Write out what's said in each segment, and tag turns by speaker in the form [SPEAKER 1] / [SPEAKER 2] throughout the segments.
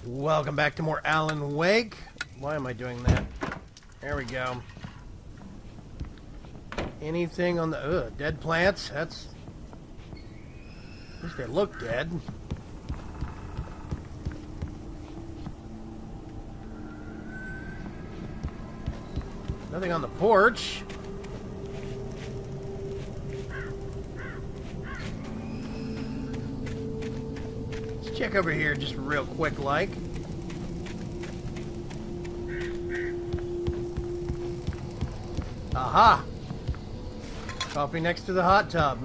[SPEAKER 1] Welcome back to more Alan Wake. Why am I doing that? There we go. Anything on the... dead plants? That's... At least they look dead. Nothing on the porch. Let's check over here just real quick like. Aha! Coffee next to the hot tub,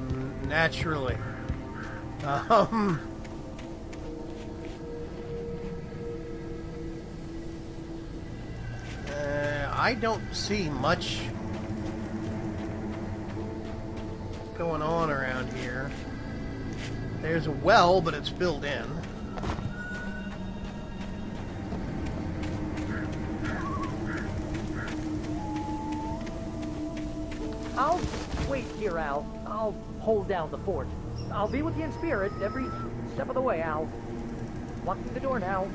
[SPEAKER 1] naturally. I don't see much going on around here. There's a well, but it's filled in.
[SPEAKER 2] I'll wait here, Al. I'll hold down the fort. I'll be with you in spirit every step of the way, Al. Locking the door now.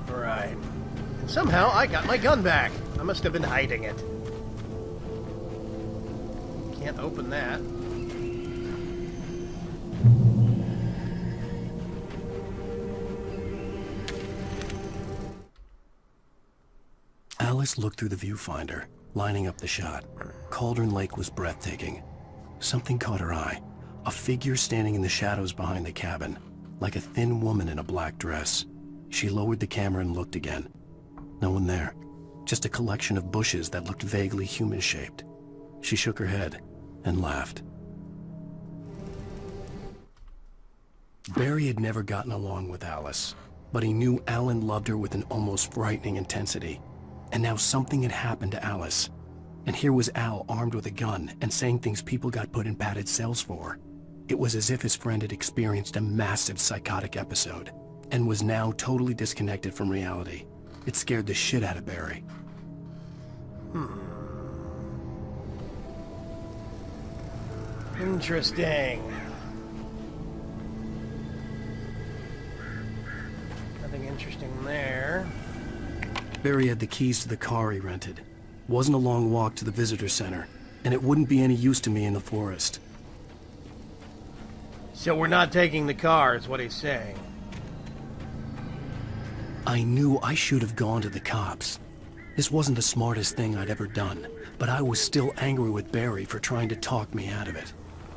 [SPEAKER 1] Right. And somehow I got my gun back. I must have been hiding it. Can't open that.
[SPEAKER 3] Alice looked through the viewfinder, lining up the shot. Cauldron Lake was breathtaking. Something caught her eye. A figure standing in the shadows behind the cabin, like a thin woman in a black dress. She lowered the camera and looked again. No one there. Just a collection of bushes that looked vaguely human-shaped. She shook her head and laughed. Barry had never gotten along with Alice, but he knew Alan loved her with an almost frightening intensity. And now something had happened to Alice. And here was Al armed with a gun and saying things people got put in padded cells for. It was as if his friend had experienced a massive psychotic episode and was now totally disconnected from reality. It scared the shit out of Barry.
[SPEAKER 1] Interesting. Nothing interesting there.
[SPEAKER 3] Barry had the keys to the car he rented. Wasn't a long walk to the visitor center, and it wouldn't be any use to me in the forest.
[SPEAKER 1] So we're not taking the car, is what he's saying.
[SPEAKER 3] I knew I should have gone to the cops. This wasn't the smartest thing I'd ever done, but I was still angry with Barry for trying to talk me out of it.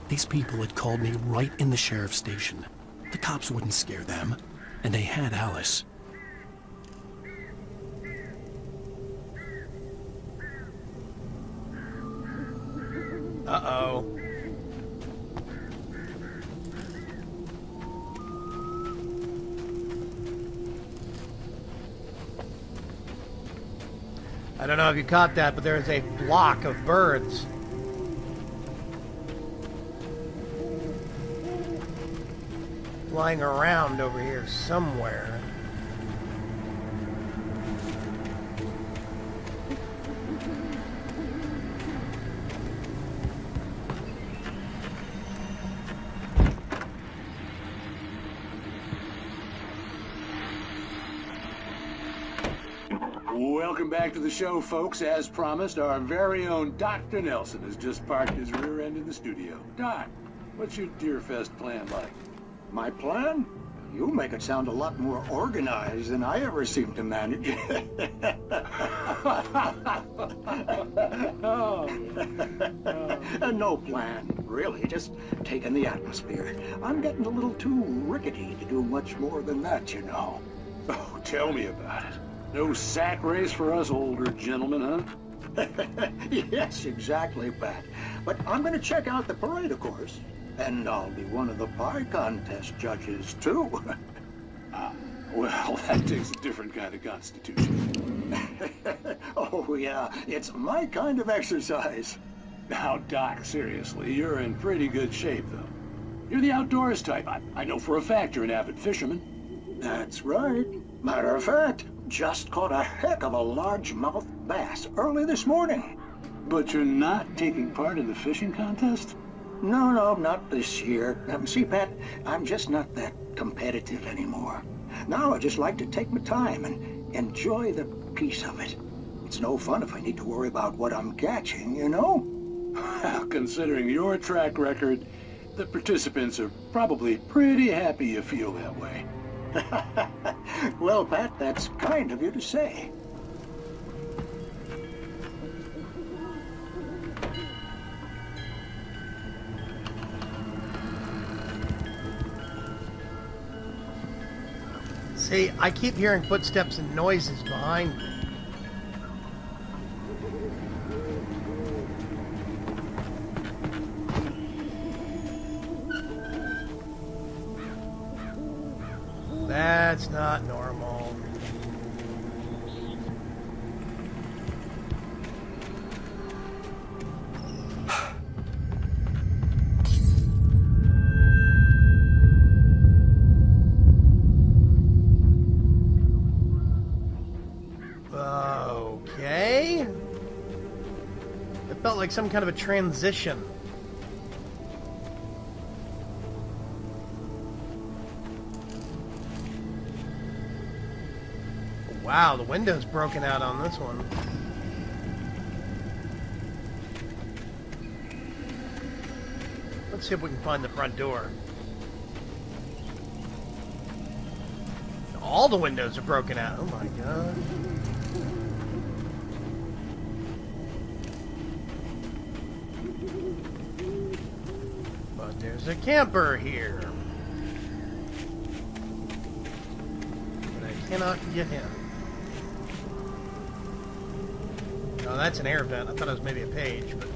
[SPEAKER 3] These people had called me right in the sheriff's station. The cops wouldn't scare them, and they had Alice.
[SPEAKER 1] Uh-oh. I don't know if you caught that, but there's a flock of birds. Flying around over here somewhere.
[SPEAKER 4] Welcome back to the show, folks. As promised, our very own Dr. Nelson has just parked his rear end in the studio. Doc, what's your Deerfest plan like?
[SPEAKER 5] My plan? You make it sound a lot more organized than I ever seem to manage. No plan, really, just taking the atmosphere. I'm getting a little too rickety to do much more than that, you know.
[SPEAKER 4] Oh, tell me about it. No sack race for us older gentlemen, huh?
[SPEAKER 5] Yes, exactly, Pat. But I'm going to check out the parade, of course. And I'll be one of the pie contest judges, too.
[SPEAKER 4] Well, that takes a different kind of constitution.
[SPEAKER 5] Oh, yeah, it's my kind of exercise.
[SPEAKER 4] Now, Doc, seriously, you're in pretty good shape, though. You're the outdoors type. I know for a fact you're an avid fisherman.
[SPEAKER 5] That's right. Matter of fact, just caught a heck of a largemouth bass early this morning.
[SPEAKER 4] But you're not taking part in the fishing contest?
[SPEAKER 5] No, not this year. See, Pat, I'm just not that competitive anymore. Now I just like to take my time and enjoy the peace of it. It's no fun if I need to worry about what I'm catching, you know?
[SPEAKER 4] Well, considering your track record, the participants are probably pretty happy you feel that way.
[SPEAKER 5] Well, Pat, that's kind of you to say.
[SPEAKER 1] See, I keep hearing footsteps and noises behind me. That's not normal. Okay. It felt like some kind of a transition. Wow, the window's broken out on this one. Let's see if we can find the front door. All the windows are broken out. Oh my god. But there's a camper here. But I cannot get him. Oh, that's an air vent. I thought it was maybe a page, but...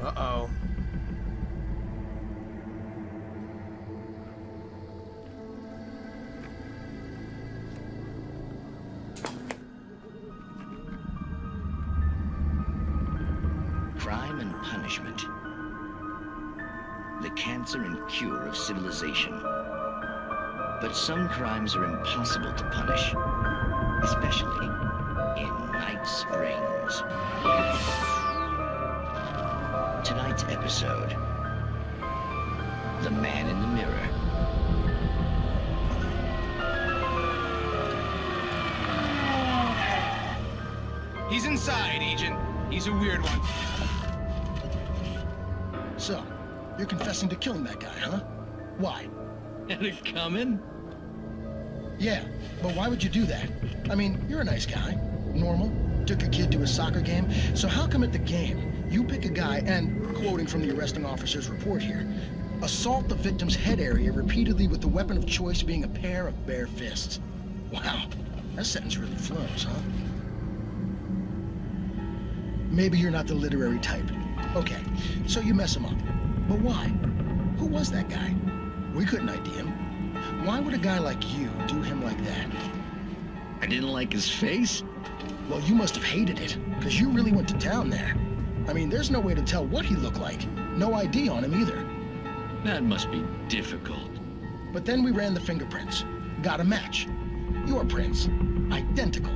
[SPEAKER 1] Uh-oh.
[SPEAKER 6] Crime and punishment. The cancer and cure of civilization. But some crimes are impossible to punish, especially in Night Springs. Tonight's episode, The Man in the Mirror.
[SPEAKER 7] He's inside, Agent. He's a weird one.
[SPEAKER 8] So, you're confessing to killing that guy, huh? Why?
[SPEAKER 6] Had it coming?
[SPEAKER 8] Yeah, but why would you do that? I mean, you're a nice guy. Normal. Took a kid to a soccer game. So how come at the game, you pick a guy and, quoting from the arresting officer's report here, assault the victim's head area repeatedly with the weapon of choice being a pair of bare fists? Wow, that sentence really flows, huh? Maybe you're not the literary type. Okay, so you mess him up. But why? Who was that guy? We couldn't ID him. Why would a guy like you do him like that?
[SPEAKER 6] I didn't like his face?
[SPEAKER 8] Well, you must have hated it, because you really went to town there. I mean, there's no way to tell what he looked like. No ID on him either.
[SPEAKER 6] That must be difficult.
[SPEAKER 8] But then we ran the fingerprints. Got a match. Your prints. Identical.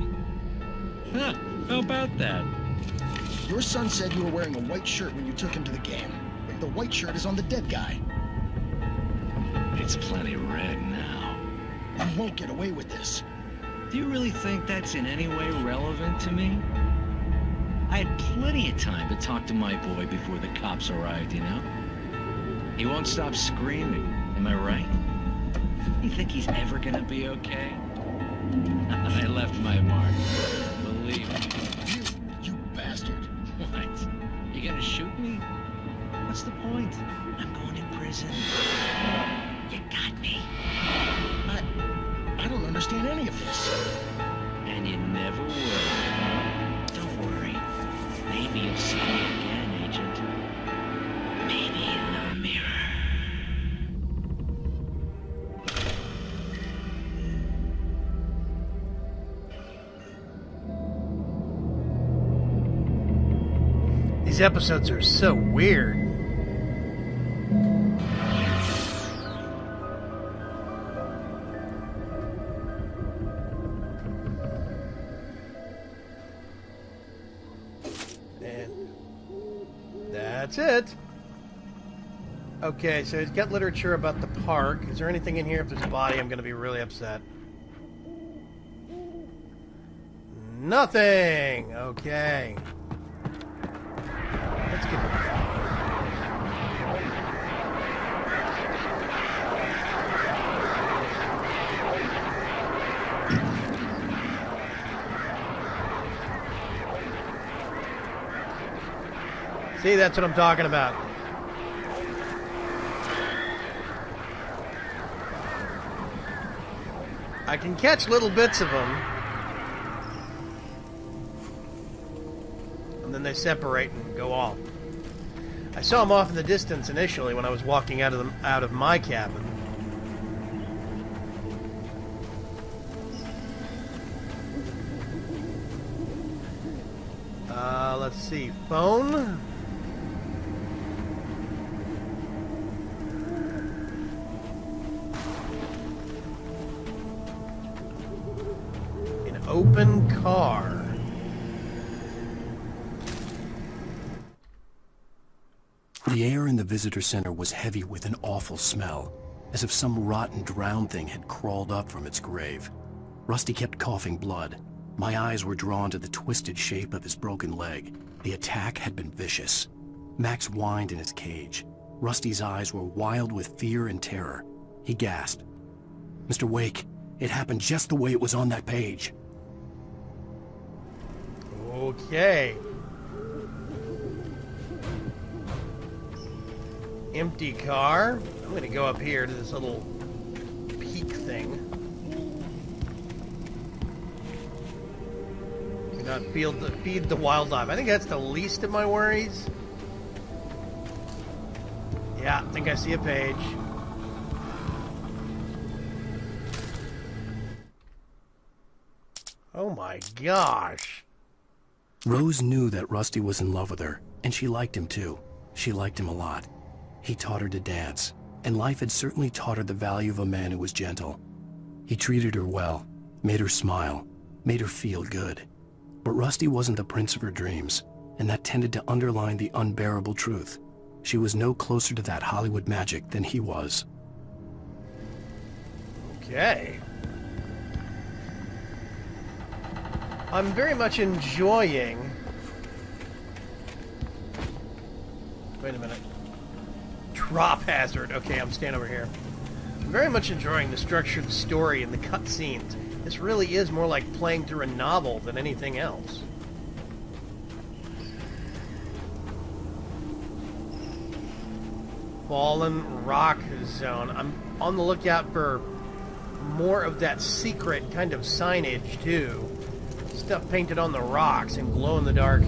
[SPEAKER 6] Huh, how about that?
[SPEAKER 8] Your son said you were wearing a white shirt when you took him to the game. The white shirt is on the dead guy.
[SPEAKER 6] It's plenty red now.
[SPEAKER 8] You won't get away with this.
[SPEAKER 6] Do you really think that's in any way relevant to me? I had plenty of time to talk to my boy before the cops arrived, you know? He won't stop screaming, am I right? You think he's ever gonna be okay? I left my mark, believe me.
[SPEAKER 8] You bastard.
[SPEAKER 6] What? You gonna shoot me? What's the point? I'm going to prison. You got me.
[SPEAKER 8] I don't understand any of this.
[SPEAKER 6] And you never will. Don't worry. Maybe you'll see me again, Agent. Maybe in the mirror.
[SPEAKER 1] These episodes are so weird. And that's it. Okay, so he's got literature about the park. Is there anything in here? If there's a body, I'm going to be really upset. Nothing! Okay. Let's get moving. See, that's what I'm talking about. I can catch little bits of them. And then they separate and go off. I saw them off in the distance initially when I was walking out of my cabin. Let's see. Phone. An open car.
[SPEAKER 3] The air in the visitor center was heavy with an awful smell, as if some rotten drowned thing had crawled up from its grave. Rusty kept coughing blood. My eyes were drawn to the twisted shape of his broken leg. The attack had been vicious. Max whined in his cage. Rusty's eyes were wild with fear and terror. He gasped. "Mr. Wake, it happened just the way it was on that page."
[SPEAKER 1] Okay. Empty car. I'm going to go up here to this little peak thing. Do not feed the wildlife. I think that's the least of my worries. Yeah, I think I see a page. Oh my gosh.
[SPEAKER 3] Rose knew that Rusty was in love with her, and she liked him too. She liked him a lot. He taught her to dance, and life had certainly taught her the value of a man who was gentle. He treated her well, made her smile, made her feel good. But Rusty wasn't the prince of her dreams, and that tended to underline the unbearable truth. She was no closer to that Hollywood magic than he was.
[SPEAKER 1] Okay. I'm very much enjoying... Wait a minute. Drop hazard. Okay, I'm staying over here. I'm very much enjoying the structured story and the cutscenes. This really is more like playing through a novel than anything else. Fallen Rock Zone. I'm on the lookout for more of that secret kind of signage, too. Stuff painted on the rocks and glow in the dark.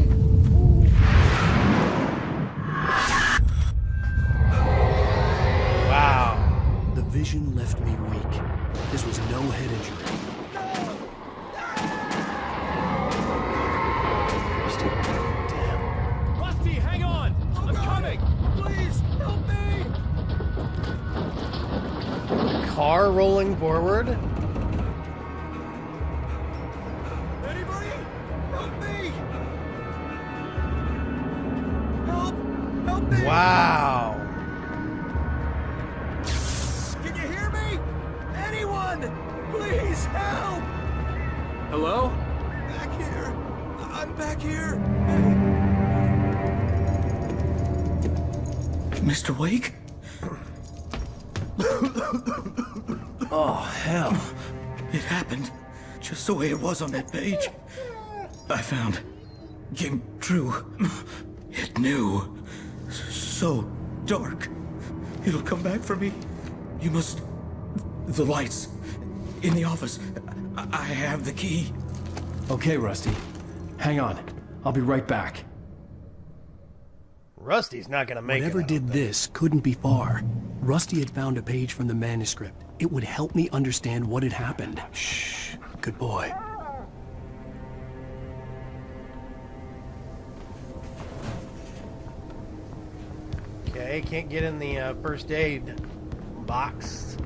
[SPEAKER 1] Wow.
[SPEAKER 3] The vision left me weak. This was no head injury. Rusty, damn.
[SPEAKER 7] Rusty, hang on! I'm coming! Please, help me!
[SPEAKER 1] Car rolling forward.
[SPEAKER 7] Anybody? Help me! Help me!
[SPEAKER 1] Wow.
[SPEAKER 7] Can you hear me? Anyone! Please help! Hello? Back here. I'm back here.
[SPEAKER 5] Mr. Wake?
[SPEAKER 3] Oh, hell.
[SPEAKER 5] It happened just the way it was on that page. I found. Came true. It knew. So dark. It'll come back for me. You must... The lights. In the office. I have the key.
[SPEAKER 3] Okay, Rusty. Hang on. I'll be right back.
[SPEAKER 1] Rusty's not gonna make it.
[SPEAKER 3] Whatever did this couldn't be far. Rusty had found a page from the manuscript. It would help me understand what had happened. Shh. Good boy.
[SPEAKER 1] Okay, can't get in the first aid box.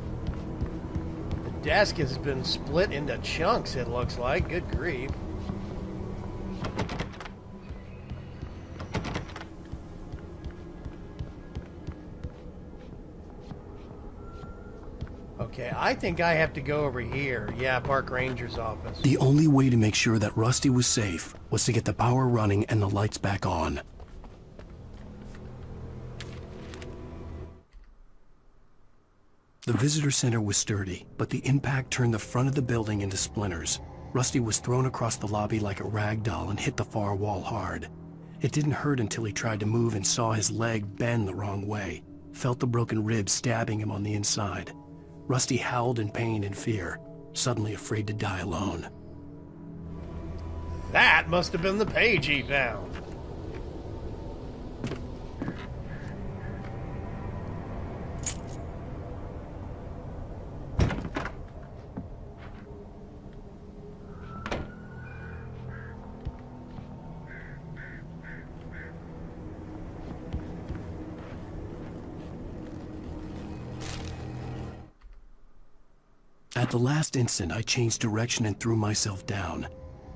[SPEAKER 1] The desk has been split into chunks, it looks like. Good grief. Okay, I think I have to go over here. Yeah, Park Ranger's office.
[SPEAKER 3] The only way to make sure that Rusty was safe was to get the power running and the lights back on. The visitor center was sturdy, but the impact turned the front of the building into splinters. Rusty was thrown across the lobby like a rag doll and hit the far wall hard. It didn't hurt until he tried to move and saw his leg bend the wrong way, felt the broken ribs stabbing him on the inside. Rusty howled in pain and fear, suddenly afraid to die alone.
[SPEAKER 1] That must have been the page he found.
[SPEAKER 3] At the last instant, I changed direction and threw myself down.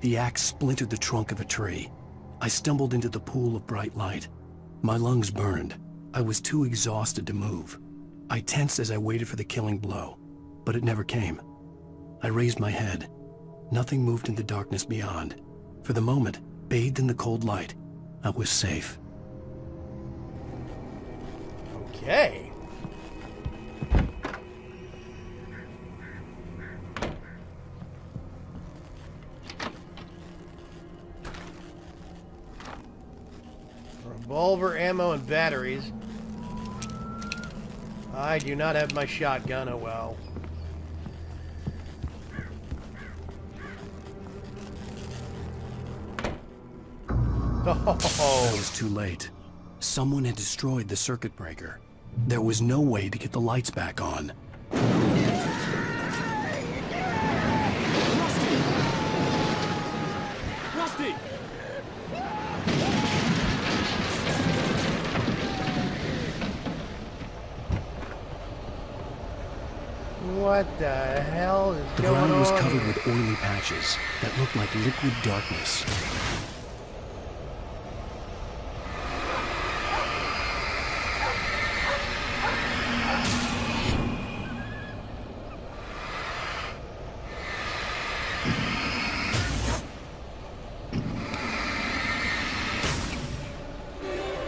[SPEAKER 3] The axe splintered the trunk of a tree. I stumbled into the pool of bright light. My lungs burned. I was too exhausted to move. I tensed as I waited for the killing blow, but it never came. I raised my head. Nothing moved in the darkness beyond. For the moment, bathed in the cold light, I was safe.
[SPEAKER 1] Okay. Revolver, ammo, and batteries. I do not have my shotgun, oh well.
[SPEAKER 3] Oh. It was too late. Someone had destroyed the circuit breaker. There was no way to get the lights back on.
[SPEAKER 7] Rusty!
[SPEAKER 1] What the hell is
[SPEAKER 3] The
[SPEAKER 1] going on?
[SPEAKER 3] ground was covered
[SPEAKER 1] here?
[SPEAKER 3] with oily patches that looked like liquid darkness.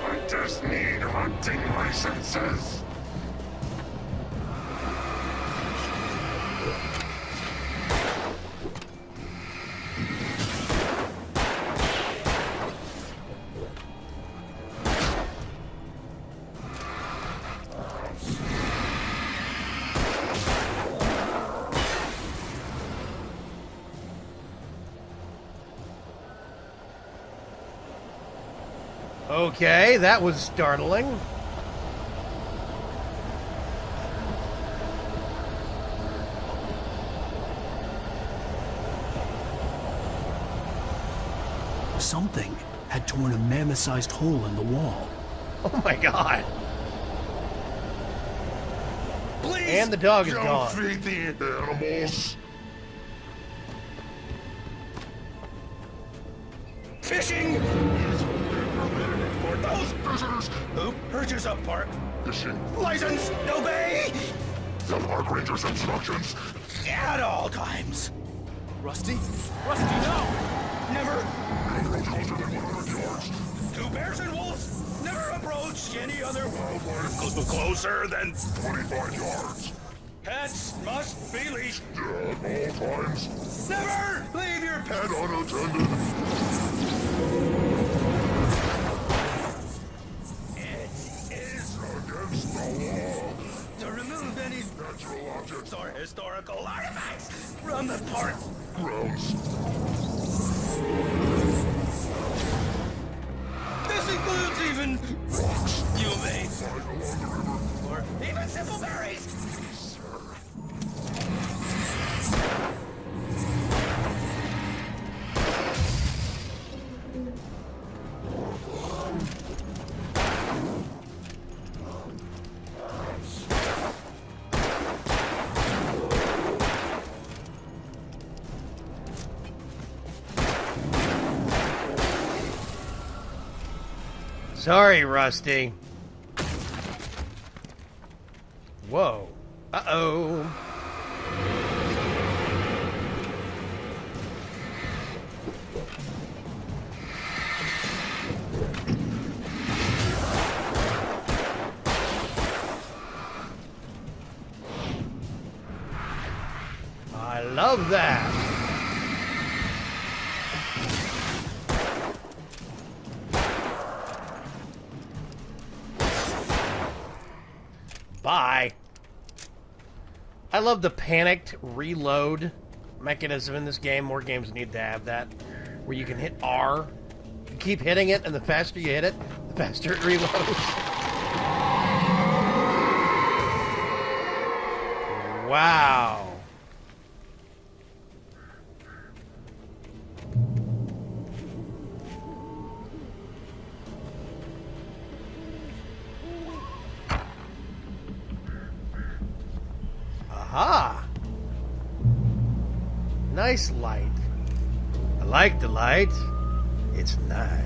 [SPEAKER 9] I just need hunting licenses.
[SPEAKER 1] Okay, that was startling.
[SPEAKER 3] Something had torn a mammoth-sized hole in the wall.
[SPEAKER 1] Oh my god.
[SPEAKER 9] Please
[SPEAKER 1] And the dog is
[SPEAKER 9] don't
[SPEAKER 1] gone.
[SPEAKER 9] feed the animals.
[SPEAKER 7] Fishing! For those visitors who purchase a park
[SPEAKER 9] Fishing
[SPEAKER 7] license, obey
[SPEAKER 9] the park ranger's instructions.
[SPEAKER 7] at all times.
[SPEAKER 8] Rusty? Rusty, no!
[SPEAKER 7] Never.
[SPEAKER 9] Closer than 100 yards.
[SPEAKER 7] To bears and wolves, never approach any other
[SPEAKER 9] Wildlife
[SPEAKER 7] closer than
[SPEAKER 9] 25 yards.
[SPEAKER 7] pets must be leashed.
[SPEAKER 9] At all times.
[SPEAKER 7] Never leave your pet.
[SPEAKER 9] And unattended.
[SPEAKER 7] It is
[SPEAKER 9] Against the law.
[SPEAKER 7] to remove any
[SPEAKER 9] Natural objects.
[SPEAKER 7] or historical artifacts from the park.
[SPEAKER 9] Grounds.
[SPEAKER 7] This includes even
[SPEAKER 9] Rocks.
[SPEAKER 7] you may,
[SPEAKER 9] Right along the river.
[SPEAKER 7] or even simple berries.
[SPEAKER 1] Sorry, Rusty. Whoa. Uh-oh. I love that. Bye. I love the panicked reload mechanism in this game. More games need to have that, where you can hit R. You keep hitting it, and the faster you hit it, the faster it reloads. Wow. Aha! Nice light. I like the light. It's nice.